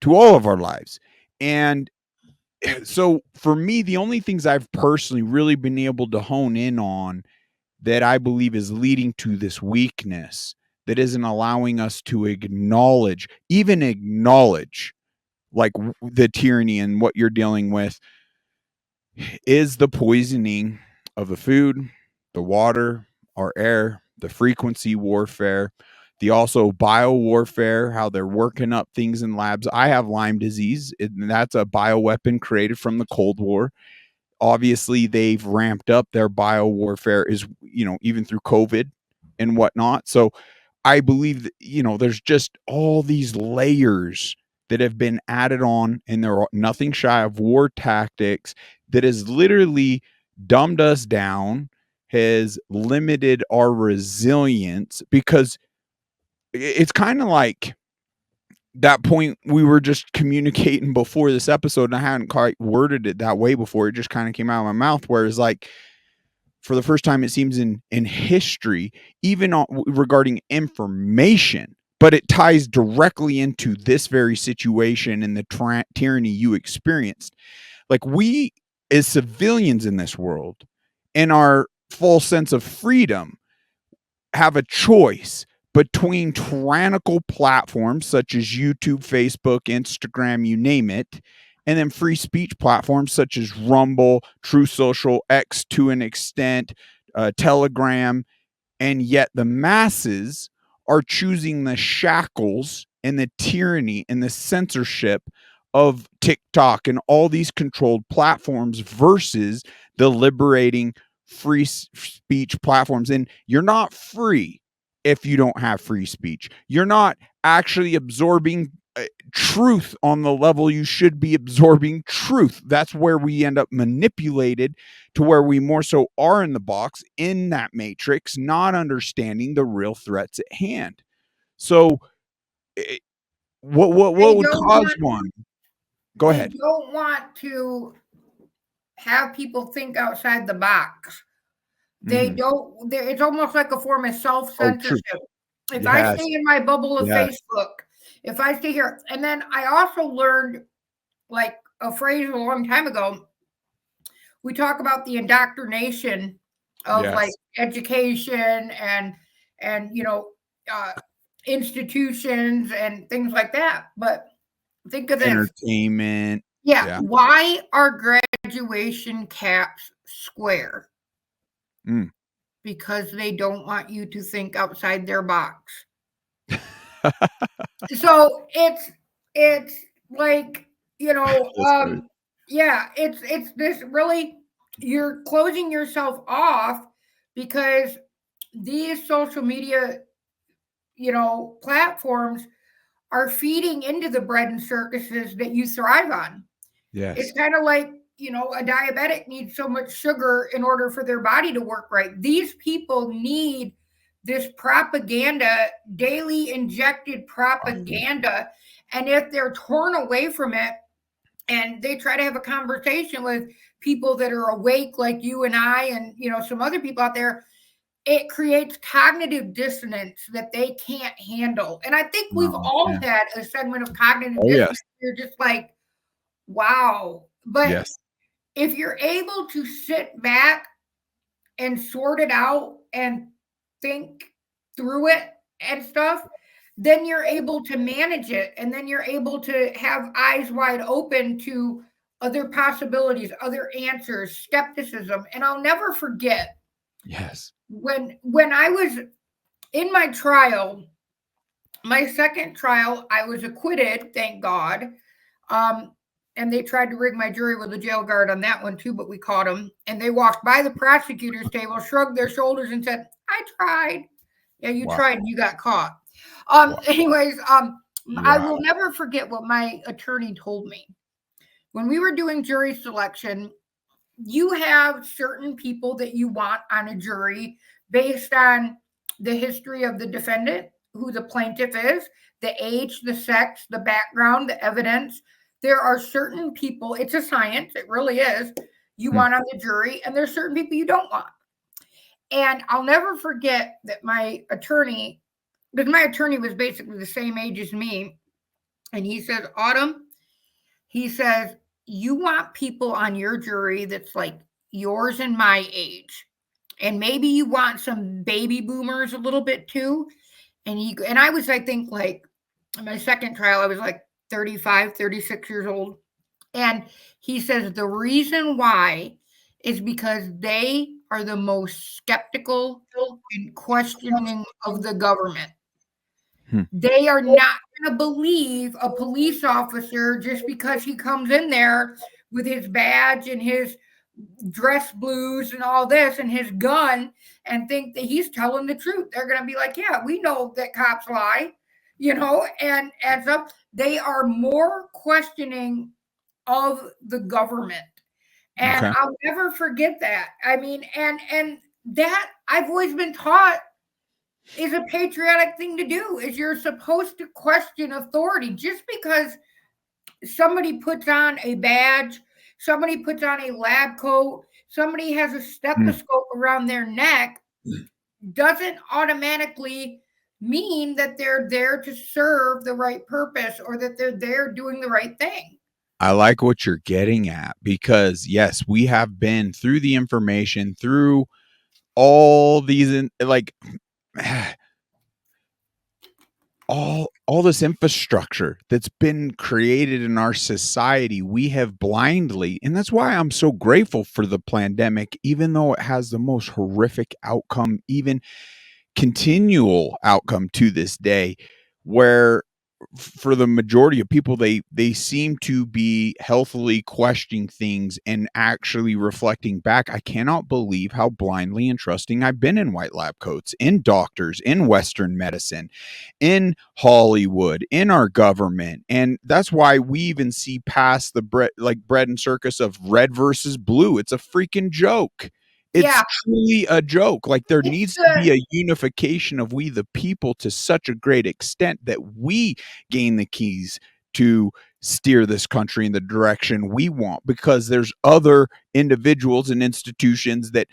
Speaker 1: all of our lives. And so for me, the only things I've personally really been able to hone in on that I believe is leading to this weakness, that isn't allowing us to acknowledge, even acknowledge, like the tyranny and what you're dealing with, is the poisoning of the food, the water, our air, the frequency warfare, the also bio warfare, how they're working up things in labs. I have Lyme disease, and that's a bioweapon created from the Cold War. Obviously, they've ramped up their bio warfare, is, even through COVID and whatnot. So I believe that, there's just all these layers that have been added on, and they're nothing shy of war tactics that has literally dumbed us down, has limited our resilience, because it's kind of like that point we were just communicating before this episode, and I hadn't quite worded it that way before. It just kind of came out of my mouth, where it's like, for the first time, it seems in history, even regarding information, but it ties directly into this very situation and the tyranny you experienced. Like, we, as civilians in this world, in our full sense of freedom, have a choice between tyrannical platforms such as YouTube, Facebook, Instagram, you name it, and then free speech platforms such as Rumble, True Social, X to an extent, Telegram, and yet the masses are choosing the shackles and the tyranny and the censorship of TikTok and all these controlled platforms versus the liberating free speech platforms. And you're not free if you don't have free speech. You're not actually absorbing truth on the level you should be absorbing truth. That's where we end up manipulated, to where we more so are in the box, in that matrix, not understanding the real threats at hand. So, what
Speaker 2: They
Speaker 1: would
Speaker 2: don't
Speaker 1: cause
Speaker 2: want
Speaker 1: one? Go
Speaker 2: they
Speaker 1: ahead.
Speaker 2: don't want to have people think outside the box. They
Speaker 1: Mm-hmm.
Speaker 2: don't. It's almost like a form of self
Speaker 1: Oh, true.
Speaker 2: censorship. If I
Speaker 1: Yes.
Speaker 2: stay in my bubble of
Speaker 1: Yes.
Speaker 2: Facebook, if I stay here, and then I also learned like a phrase a long time ago. We talk about the indoctrination of like
Speaker 1: Yes.
Speaker 2: education and uh, institutions and things like that. But think of this.
Speaker 1: Entertainment.
Speaker 2: Yeah,
Speaker 1: Yeah.
Speaker 2: why are graduation caps square?
Speaker 1: Mm.
Speaker 2: Because they don't want you to think outside their box. So it's like,
Speaker 1: That's great.
Speaker 2: yeah, it's this really, you're closing yourself off because these social media, platforms are feeding into the bread and circuses that you thrive on. It's
Speaker 1: Yes.
Speaker 2: kind of like, a diabetic needs so much sugar in order for their body to work right. These people need this propaganda, daily injected propaganda. And if they're torn away from it and they try to have a conversation with people that are awake, like you and I, and, some other people out there, it creates cognitive dissonance that they can't handle. And I think we've
Speaker 1: Oh,
Speaker 2: all
Speaker 1: man.
Speaker 2: had a segment of cognitive
Speaker 1: Oh,
Speaker 2: dissonance.
Speaker 1: yes.
Speaker 2: You're just like, wow. But
Speaker 1: Yes.
Speaker 2: if you're able to sit back and sort it out and think through it and stuff, then you're able to manage it. And then you're able to have eyes wide open to other possibilities, other answers, skepticism. And I'll never forget
Speaker 1: Yes.
Speaker 2: when I was in my trial, my second trial, I was acquitted, thank God. Um, and they tried to rig my jury with a jail guard on that one too, but we caught them. And they walked by the prosecutor's table, shrugged their shoulders, and said, "I tried." Yeah, you
Speaker 1: Wow.
Speaker 2: tried. You got caught.
Speaker 1: Wow.
Speaker 2: Anyways, I
Speaker 1: Wow.
Speaker 2: will never forget what my attorney told me when we were doing jury selection. you have certain people that you want on a jury based on the history of the defendant, who the plaintiff is, the age, the sex, the background, the evidence. There are certain people, it's a science, it really is, you
Speaker 1: Hmm.
Speaker 2: want on the jury, and there's certain people you don't want. And I'll never forget that my attorney, because my attorney was basically the same age as me, and he says, Autumn, he says, you want people on your jury that's like yours and my age. And maybe you want some baby boomers a little bit too. And I was, I think, like my second trial, I was like 35, 36 years old. And he says the reason why is because they are the most skeptical and questioning of the government.
Speaker 1: Hmm.
Speaker 2: They are not going to believe a police officer just because he comes in there with his badge and his dress blues and all this and his gun and think that he's telling the truth. They're going to be like, yeah, we know that cops lie, and so they are more questioning of the government. And
Speaker 1: Okay.
Speaker 2: I'll never forget that. I mean, and that I've always been taught is a patriotic thing to do. Is you're supposed to question authority. Just because somebody puts on a badge, somebody puts on a lab coat, somebody has a
Speaker 1: Hmm.
Speaker 2: stethoscope around their neck, doesn't automatically mean that they're there to serve the right purpose or that they're there doing the right thing.
Speaker 1: I like what you're getting at because yes, we have been through the information, through all these like all this infrastructure that's been created in our society. We have blindly, and that's why I'm so grateful for the pandemic, even though it has the most horrific outcome, even continual outcome to this day, where for the majority of people they seem to be healthily questioning things and actually reflecting back. I cannot believe how blindly and trusting I've been in white lab coats, in doctors, in Western medicine, in Hollywood, in our government. And that's why we even see past the bread and circus of red versus blue. It's a freaking joke. It's
Speaker 2: Yeah,
Speaker 1: truly a joke. Like there
Speaker 2: it's
Speaker 1: needs to
Speaker 2: the
Speaker 1: be a unification of we the people to such a great extent that we gain the keys to steer this country in the direction we want, because there's other individuals and institutions that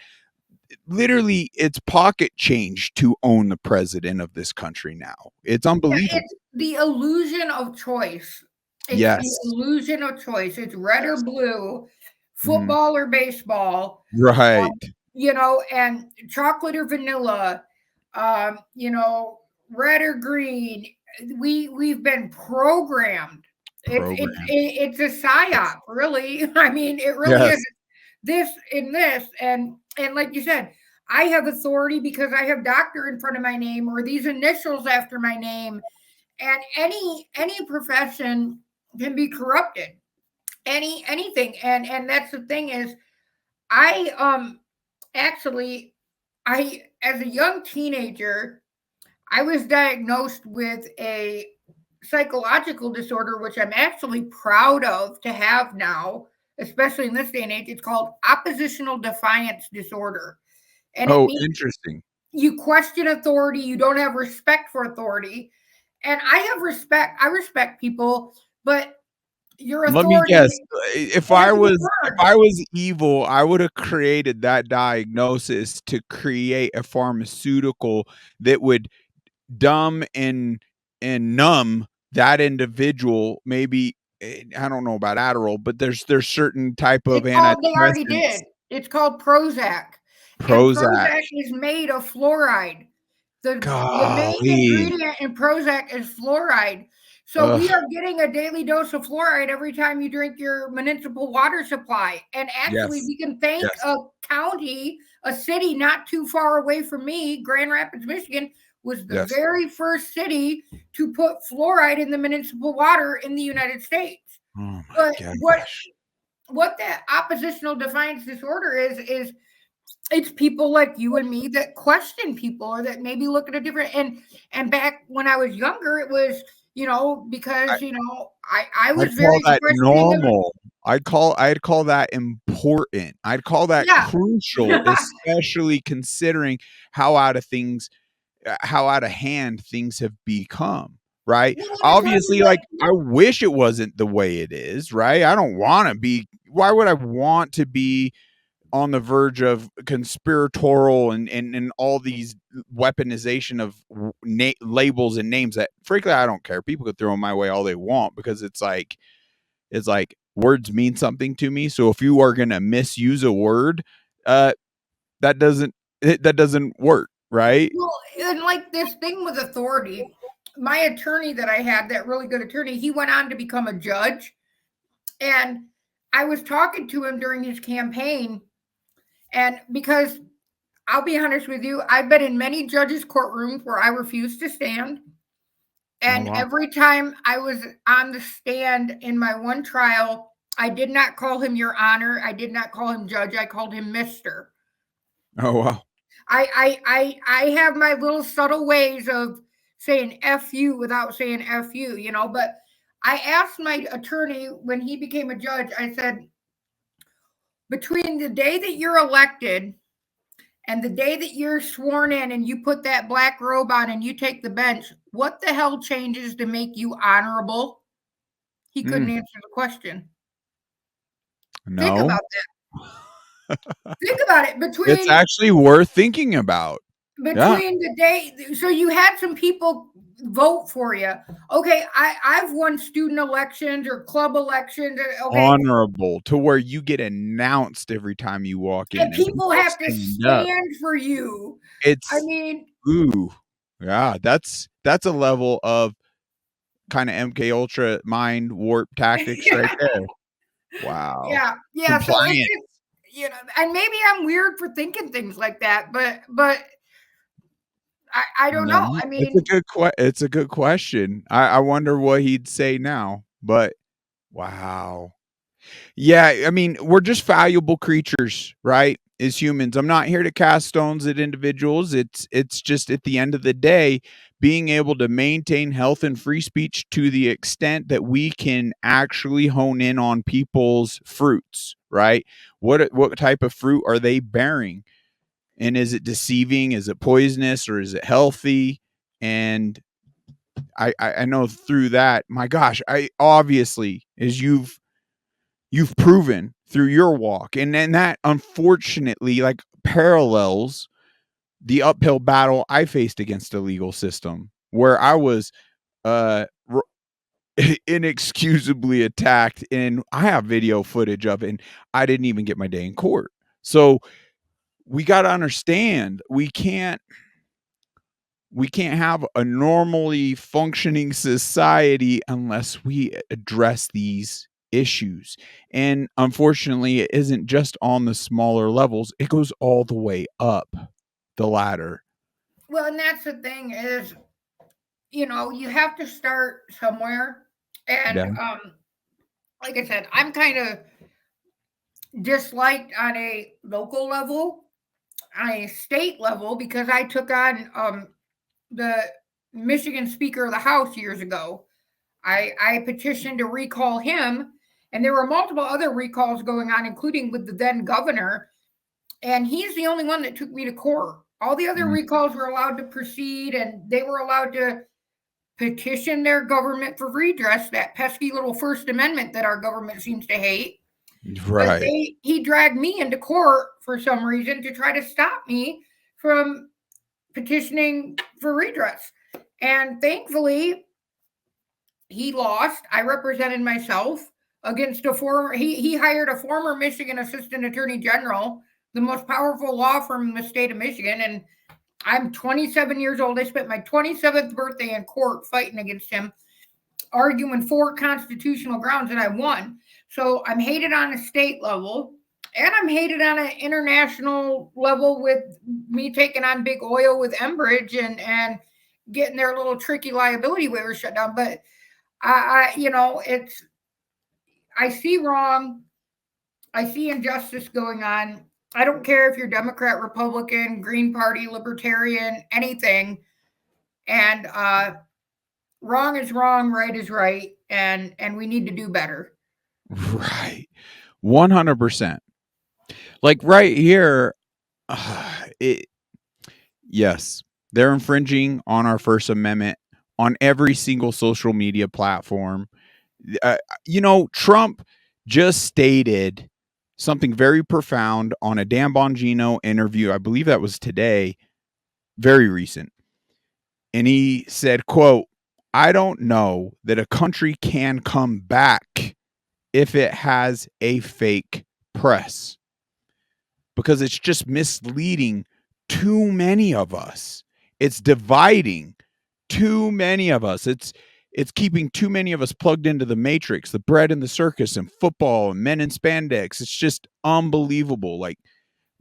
Speaker 1: literally it's pocket change to own the president of this country now. It's unbelievable.
Speaker 2: it's the illusion of choice. It's the
Speaker 1: Yes.
Speaker 2: illusion of choice. It's red or
Speaker 1: Yes.
Speaker 2: blue,
Speaker 1: Mhm.
Speaker 2: football or baseball,
Speaker 1: Right.
Speaker 2: and chocolate or vanilla, you know, red or green. We've been programmed.
Speaker 1: Program.
Speaker 2: It's a psyop, really. I mean, it really is.
Speaker 1: Yes.
Speaker 2: This in this, and like you said, I have authority because I have doctor in front of my name or these initials after my name, and any profession can be corrupted. Anything, and that's the thing is, I actually, I as a young teenager, I was diagnosed with a psychological disorder, which I'm actually proud of to have now, especially in this day and age. It's called oppositional defiance disorder. And it
Speaker 1: Oh,
Speaker 2: means
Speaker 1: interesting.
Speaker 2: you question authority, you don't have respect for authority. And I have respect, I respect people, but your
Speaker 1: Let me
Speaker 2: authority
Speaker 1: guess. If
Speaker 2: has
Speaker 1: I
Speaker 2: to be
Speaker 1: was if
Speaker 2: earned.
Speaker 1: I was evil, I would have created that diagnosis to create a pharmaceutical that would dumb and numb that individual. Maybe I don't know about Adderall, but there's certain type of
Speaker 2: They already
Speaker 1: antidepressants,
Speaker 2: did. It's called Prozac. And
Speaker 1: Prozac.
Speaker 2: Prozac is made of fluoride. The main
Speaker 1: Golly.
Speaker 2: ingredient in Prozac is fluoride. So we
Speaker 1: Ugh.
Speaker 2: are getting a daily dose of fluoride every time you drink your municipal water supply. And actually,
Speaker 1: Yes.
Speaker 2: we can thank
Speaker 1: Yes.
Speaker 2: a county, a city not too far away from me, Grand Rapids, Michigan, was the
Speaker 1: Yes.
Speaker 2: very first city to put fluoride in the municipal water in the United States.
Speaker 1: Oh my
Speaker 2: But
Speaker 1: gosh.
Speaker 2: what that oppositional defiance disorder is it's people like you and me that question people or that maybe look at a different, and back when I was younger, it was, because I
Speaker 1: I
Speaker 2: was
Speaker 1: call
Speaker 2: very
Speaker 1: that
Speaker 2: questioning of
Speaker 1: normal. I'd call that important. I'd call that
Speaker 2: Yeah.
Speaker 1: crucial, especially considering how out of things how out of hand things have become, right?
Speaker 2: Well, let me tell you
Speaker 1: Obviously,
Speaker 2: what.
Speaker 1: like, I wish it wasn't the way it is, right? I don't wanna be why would I want to be on the verge of conspiratorial and all these weaponization of labels and names that frankly I don't care. People could throw them my way all they want because it's like words mean something to me. So if you are going to misuse a word, uh, that doesn't work, right?
Speaker 2: Well, and like this thing with authority, my attorney that I had, that really good attorney, he went on to become a judge. And I was talking to him during his campaign. And because I'll be honest with you, I've been in many judges' courtrooms where I refused to stand.
Speaker 1: Oh
Speaker 2: And
Speaker 1: wow.
Speaker 2: every time I was on the stand in my one trial, I did not call him Your Honor. I did not call him Judge. I called him Mister.
Speaker 1: Oh wow.
Speaker 2: I have my little subtle ways of saying F you without saying F you, you know. But I asked my attorney when he became a judge, I said, between the day that you're elected and the day that you're sworn in and you put that black robe on and you take the bench, what the hell changes to make you honorable? He couldn't
Speaker 1: Mm,
Speaker 2: answer the question. Think
Speaker 1: no.
Speaker 2: about that. Think about it.
Speaker 1: It's actually worth thinking about. Yeah.
Speaker 2: Between the day, so you had some people vote for you. Okay, I've won student elections or club elections. Okay,
Speaker 1: Honorable to where you get announced every time you walk
Speaker 2: and
Speaker 1: in and
Speaker 2: people
Speaker 1: people
Speaker 2: have to
Speaker 1: stand up.
Speaker 2: stand for you. I
Speaker 1: It's
Speaker 2: mean,
Speaker 1: ooh. Yeah, that's a level of kind of MK Ultra mind warp tactics right there. Wow.
Speaker 2: yeah, yeah. So
Speaker 1: Compliance.
Speaker 2: it's and maybe I'm weird for thinking things like that, but I don't know.
Speaker 1: No,
Speaker 2: I mean,
Speaker 1: it's a good question. I wonder what he'd say now, but wow. Yeah, I mean, we're just valuable creatures, right? As humans. I'm not here to cast stones at individuals. It's just at the end of the day, being able to maintain health and free speech to the extent that we can actually hone in on people's fruits, right? What type of fruit are they bearing? And is it deceiving? Is it poisonous or is it healthy? And I know through that, my gosh, I obviously as you've proven through your walk and then that unfortunately like parallels the uphill battle I faced against the legal system where I was uh inexcusably attacked and I have video footage of it and I didn't even get my day in court. So we got to understand we can't have a normally functioning society unless we address these issues. And unfortunately, it isn't just on the smaller levels, it goes all the way up the ladder.
Speaker 2: well, and that's the thing is, you have to start somewhere, and
Speaker 1: Yeah.
Speaker 2: like I said, I'm kind of disliked on a local level, on a state level, because I took on the Michigan Speaker of the House years ago. I petitioned to recall him, and there were multiple other recalls going on, including with the then governor. And he's the only one that took me to court. All the other
Speaker 1: Mm.
Speaker 2: recalls were allowed to proceed, and they were allowed to petition their government for redress, that pesky little First Amendment that our government seems to hate. But
Speaker 1: Right.
Speaker 2: he dragged me into court for some reason to try to stop me from petitioning for redress. And thankfully, he lost. I represented myself against a former he hired a former Michigan assistant attorney general, the most powerful law firm in the state of Michigan, and I'm 27 years old. I spent my 27th birthday in court fighting against him, arguing for constitutional grounds, and I won. So I'm hated on a state level, and I'm hated on an international level with me taking on big oil with Enbridge and getting their little tricky liability waiver shut down. But it's I see wrong, I see injustice going on. I don't care if you're Democrat, Republican, Green Party, Libertarian, anything. And wrong is wrong, right is right, and we need to do better.
Speaker 1: Right. 100%. Like right here, it yes, they're infringing on our First Amendment on every single social media platform. Uh, Trump just stated something very profound on a Dan Bongino interview. I believe that was today, very recent. And he said, quote, I don't know that a country can come back if it has a fake press because it's just misleading too many of us. It's dividing too many of us. It's keeping too many of us plugged into the matrix, the bread and the circus and football and men in spandex. It's just unbelievable. Like,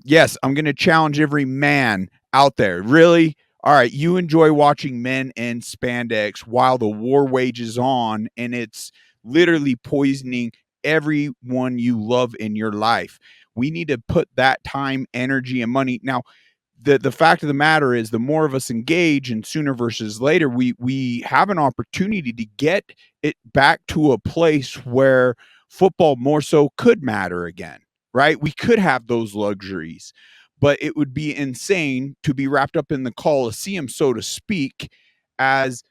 Speaker 1: yes, I'm going to challenge every man out there. Really? All right, you enjoy watching men in spandex while the war wages on and it's literally poisoning everyone you love in your life. We need to put that time, energy, and money. Now, the fact of the matter is the more of us engage and sooner versus later we have an opportunity to get it back to a place where football more so could matter again, right? We could have those luxuries, but it would be insane to be wrapped up in the Coliseum, so to speak, as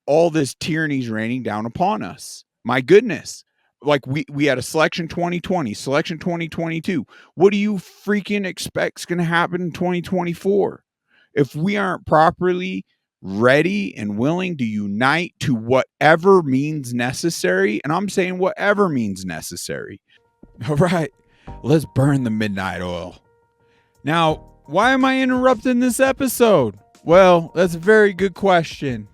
Speaker 1: all this tyranny's raining down upon us. My goodness. Like we had a selection 2020, selection 2022. What do you freaking expect's going to happen in 2024? If we aren't properly ready and willing to unite to whatever means necessary, and I'm saying whatever means necessary. All right, let's burn the midnight oil. Now, why am I interrupting this episode? Well, that's a very good question.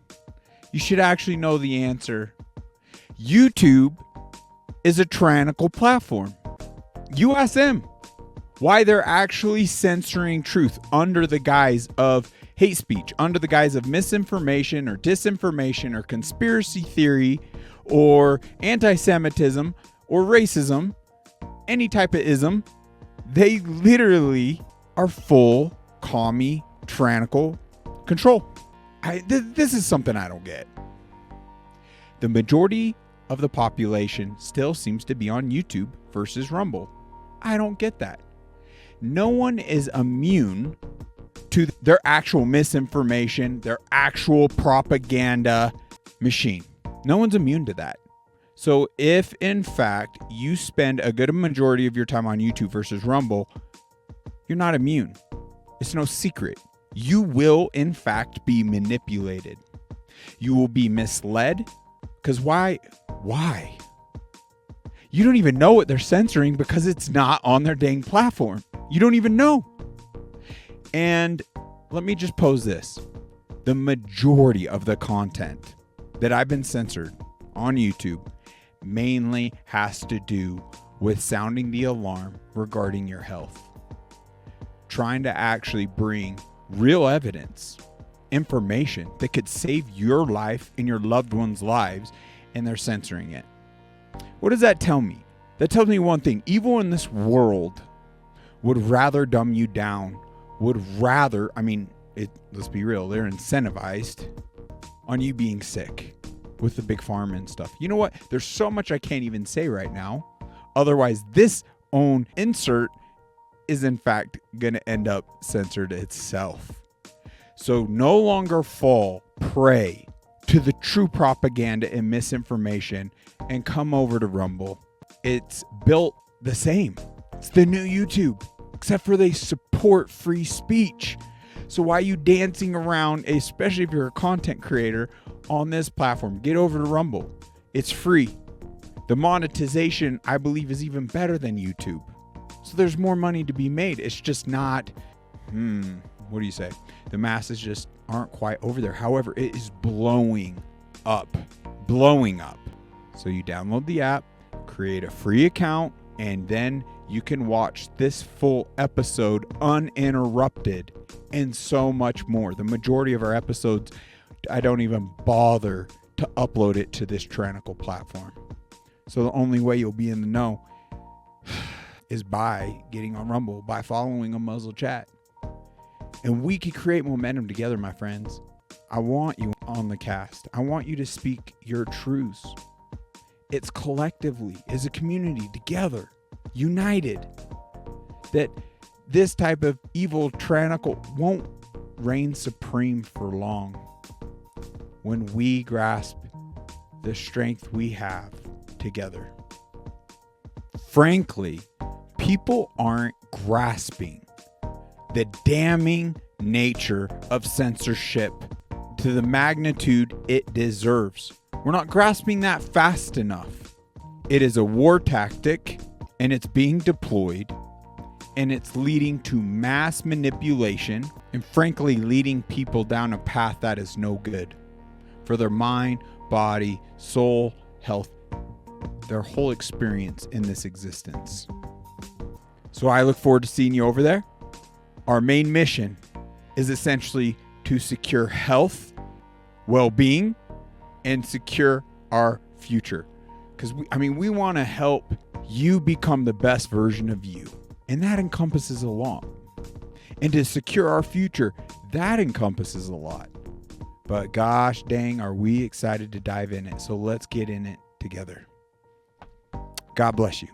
Speaker 1: You should actually know the answer. YouTube is a tyrannical platform. You ask them why they're actually censoring truth under the guise of hate speech, under the guise of misinformation or disinformation or conspiracy theory or anti-Semitism or racism, any type of ism. They literally are full, commie, tyrannical control. This is something I don't get. The majority of the population still seems to be on YouTube versus Rumble. I don't get that. No one is immune to their actual misinformation, their actual propaganda machine. No one's immune to that. So if in fact you spend a good majority of your time on YouTube versus Rumble, you're not immune. It's no secret. You will in fact be manipulated. You will be misled. Because why? You don't even know what they're censoring because it's not on their dang platform. You don't even know. And let me just pose this. The majority of the content that I've been censored on YouTube mainly has to do with sounding the alarm regarding your health. Trying to actually bring real evidence, information that could save your life and your loved ones' lives, and they're censoring it. What does that tell me? That tells me one thing. Evil in this world would rather dumb you down, let's be real, they're incentivized on you being sick with the big pharma and stuff. You know what? There's so much I can't even say right now. Otherwise, this own insert is in fact going to end up censored itself. So no longer fall prey to the true propaganda and misinformation and come over to Rumble. It's built the same. It's the new YouTube, except for they support free speech. So why are you dancing around, especially if you're a content creator on this platform? Get over to Rumble. It's free. The monetization, I believe, is even better than YouTube. So there's more money to be made. It's just not, what do you say? The masses just aren't quite over there. However, it is blowing up. So you download the app, create a free account, and then you can watch this full episode uninterrupted and so much more. The majority of our episodes, I don't even bother to upload it to this Tyrannical platform. So the only way you'll be in the know is by getting on Rumble, by following UNMUZZLED chat. And we can create momentum together, my friends. I want you on the cast. I want you to speak your truths. It's collectively, as a community, together, united, that this type of evil tyrannical won't reign supreme for long when we grasp the strength we have together. Frankly, people aren't grasping the damning nature of censorship to the magnitude it deserves. We're not grasping that fast enough. It is a war tactic, and it's being deployed, and it's leading to mass manipulation, and frankly leading people down a path that is no good for their mind, body, soul, health, their whole experience in this existence. So I look forward to seeing you over there. Our main mission is essentially to secure health, well-being, and secure our future. Because we want to help you become the best version of you. And that encompasses a lot. And to secure our future, that encompasses a lot. But gosh dang, are we excited to dive in it. So let's get in it together. God bless you.